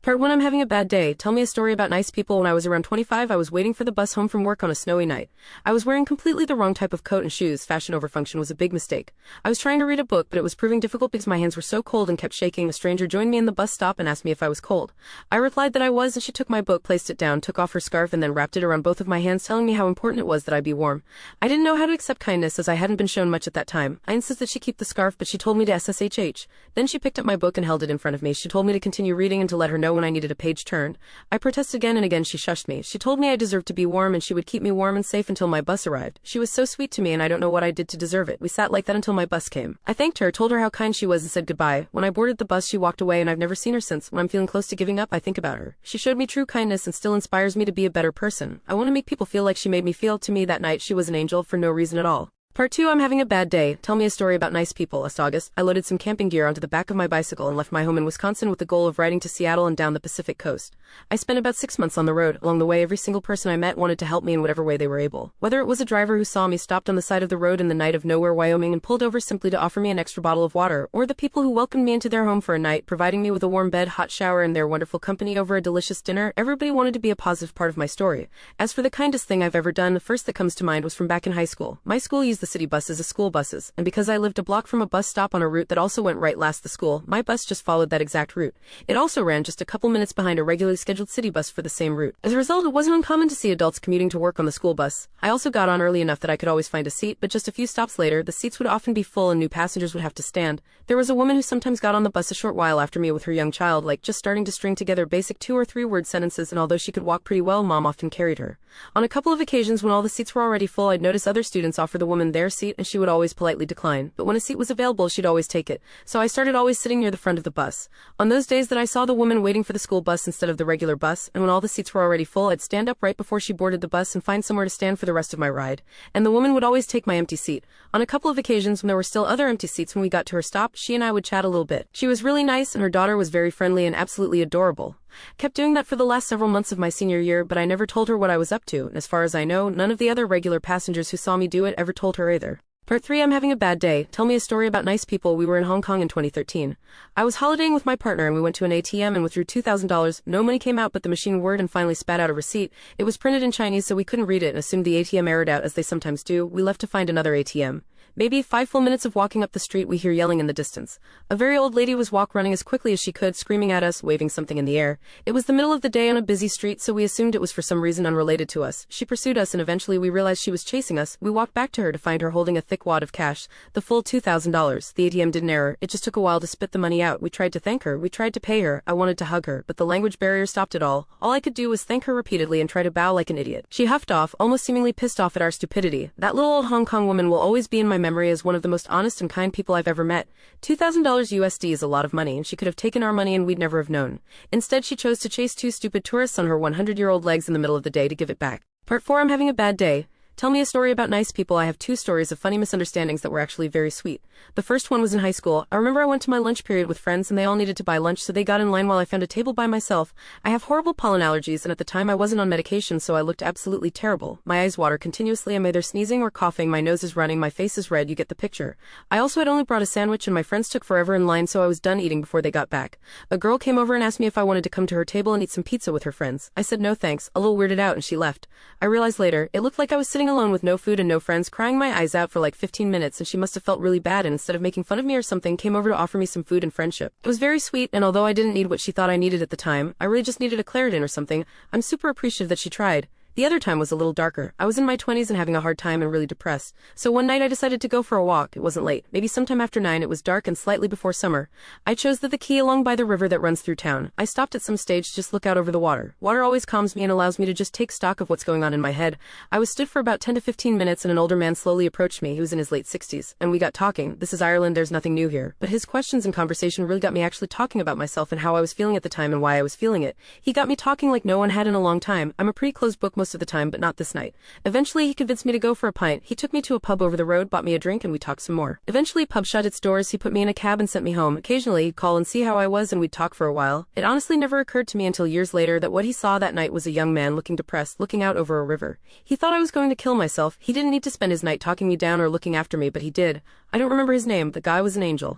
Part 1. I'm having a bad day. Tell me a story about nice people. When I was around 25, I was waiting for the bus home from work on a snowy night. I was wearing completely the wrong type of coat and shoes. Fashion over function was a big mistake. I was trying to read a book, but it was proving difficult because my hands were so cold and kept shaking. A stranger joined me in the bus stop and asked me if I was cold. I replied that I was, and she took my book, placed it down, took off her scarf, and then wrapped it around both of my hands, telling me how important it was that I be warm. I didn't know how to accept kindness as I hadn't been shown much at that time. I insisted she keep the scarf, but she told me to SSHH. Then she picked up my book and held it in front of me. She told me to continue reading and to let her know when I needed a page turned. I protested again and again. She shushed me. She told me I deserved to be warm and she would keep me warm and safe until my bus arrived. She was so sweet to me and I don't know what I did to deserve it. We sat like that until my bus came. I thanked her, told her how kind she was and said goodbye. When I boarded the bus she walked away and I've never seen her since. When I'm feeling close to giving up I think about her. She showed me true kindness and still inspires me to be a better person. I want to make people feel like she made me feel. To me that night she was an angel for no reason at all. Part 2. I'm having a bad day. Tell me a story about nice people. Last August, I loaded some camping gear onto the back of my bicycle and left my home in Wisconsin with the goal of riding to Seattle and down the Pacific coast. I spent about 6 months on the road. Along the way, every single person I met wanted to help me in whatever way they were able. Whether it was a driver who saw me stopped on the side of the road in the night of nowhere, Wyoming, and pulled over simply to offer me an extra bottle of water, or the people who welcomed me into their home for a night, providing me with a warm bed, hot shower, and their wonderful company over a delicious dinner, everybody wanted to be a positive part of my story. As for the kindest thing I've ever done, the first that comes to mind was from back in high school. My school used the city buses as school buses, and because I lived a block from a bus stop on a route that also went right past the school, my bus just followed that exact route. It also ran just a couple minutes behind a regularly scheduled city bus for the same route. As a result, it wasn't uncommon to see adults commuting to work on the school bus. I also got on early enough that I could always find a seat, but just a few stops later, the seats would often be full and new passengers would have to stand. There was a woman who sometimes got on the bus a short while after me with her young child, like just starting to string together basic 2 or 3 word sentences, and although she could walk pretty well, Mom often carried her. On a couple of occasions when all the seats were already full, I'd notice other students offer the woman their seat and she would always politely decline, but when a seat was available she'd always take it, so I started always sitting near the front of the bus. On those days that I saw the woman waiting for the school bus instead of the regular bus, and when all the seats were already full, I'd stand up right before she boarded the bus and find somewhere to stand for the rest of my ride, and the woman would always take my empty seat. On a couple of occasions when there were still other empty seats when we got to her stop, she and I would chat a little bit. She was really nice and her daughter was very friendly and absolutely adorable. Kept doing that for the last several months of my senior year, but I never told her what I was up to, and as far as I know, none of the other regular passengers who saw me do it ever told her either. Part 3. I'm having a bad day. Tell me a story about nice people. We were in Hong Kong in 2013. I was holidaying with my partner and we went to an ATM and withdrew $2,000. No money came out, but the machine whirred and finally spat out a receipt. It was printed in Chinese so we couldn't read it and assumed the ATM errored out as they sometimes do. We left to find another ATM. Maybe 5 full minutes of walking up the street, we hear yelling in the distance. A very old lady was running as quickly as she could, screaming at us, waving something in the air. It was the middle of the day on a busy street, so we assumed it was for some reason unrelated to us. She pursued us and eventually we realized she was chasing us. We walked back to her to find her holding a thick wad of cash, the full $2,000. The ATM didn't error. It just took a while to spit the money out. We tried to thank her. We tried to pay her. I wanted to hug her, but the language barrier stopped it all. All I could do was thank her repeatedly and try to bow like an idiot. She huffed off, almost seemingly pissed off at our stupidity. That little old Hong Kong woman will always be in my memory as one of the most honest and kind people I've ever met. $2,000 USD is a lot of money, and she could have taken our money and we'd never have known. Instead, she chose to chase 2 stupid tourists on her 100-year-old legs in the middle of the day to give it back. Part 4. I'm having a bad day. Tell me a story about nice people. I have 2 stories of funny misunderstandings that were actually very sweet. The first one was in high school. I remember I went to my lunch period with friends and they all needed to buy lunch, so they got in line while I found a table by myself. I have horrible pollen allergies and at the time I wasn't on medication, so I looked absolutely terrible. My eyes water continuously. I'm either sneezing or coughing, my nose is running, my face is red, you get the picture. I also had only brought a sandwich and my friends took forever in line, so I was done eating before they got back. A girl came over and asked me if I wanted to come to her table and eat some pizza with her friends. I said no thanks, a little weirded out, and she left. I realized later, it looked like I was sitting alone with no food and no friends, crying my eyes out for like 15 minutes, and she must have felt really bad and instead of making fun of me or something came over to offer me some food and friendship. It was very sweet, and although I didn't need what she thought I needed at the time, I really just needed a Claritin or something, I'm super appreciative that she tried. The other time was a little darker. I was in my 20s and having a hard time and really depressed. So one night I decided to go for a walk. It wasn't late. Maybe sometime after 9. It was dark and slightly before summer. I chose the key along by the river that runs through town. I stopped at some stage to just look out over the water. Water always calms me and allows me to just take stock of what's going on in my head. I was stood for about 10 to 15 minutes and an older man slowly approached me. He was in his late 60s. And we got talking. This is Ireland, there's nothing new here. But his questions and conversation really got me actually talking about myself and how I was feeling at the time and why I was feeling it. He got me talking like no one had in a long time. I'm a pretty closed book most of the time, but not this night. Eventually he convinced me to go for a pint. He took me to a pub over the road, bought me a drink, and we talked some more. Eventually pub shut its doors, he put me in a cab and sent me home. Occasionally he'd call and see how I was and we'd talk for a while. It honestly never occurred to me until years later that what he saw that night was a young man looking depressed, looking out over a river. He thought I was going to kill myself. He didn't need to spend his night talking me down or looking after me, but he did. I don't remember his name. The guy was an angel.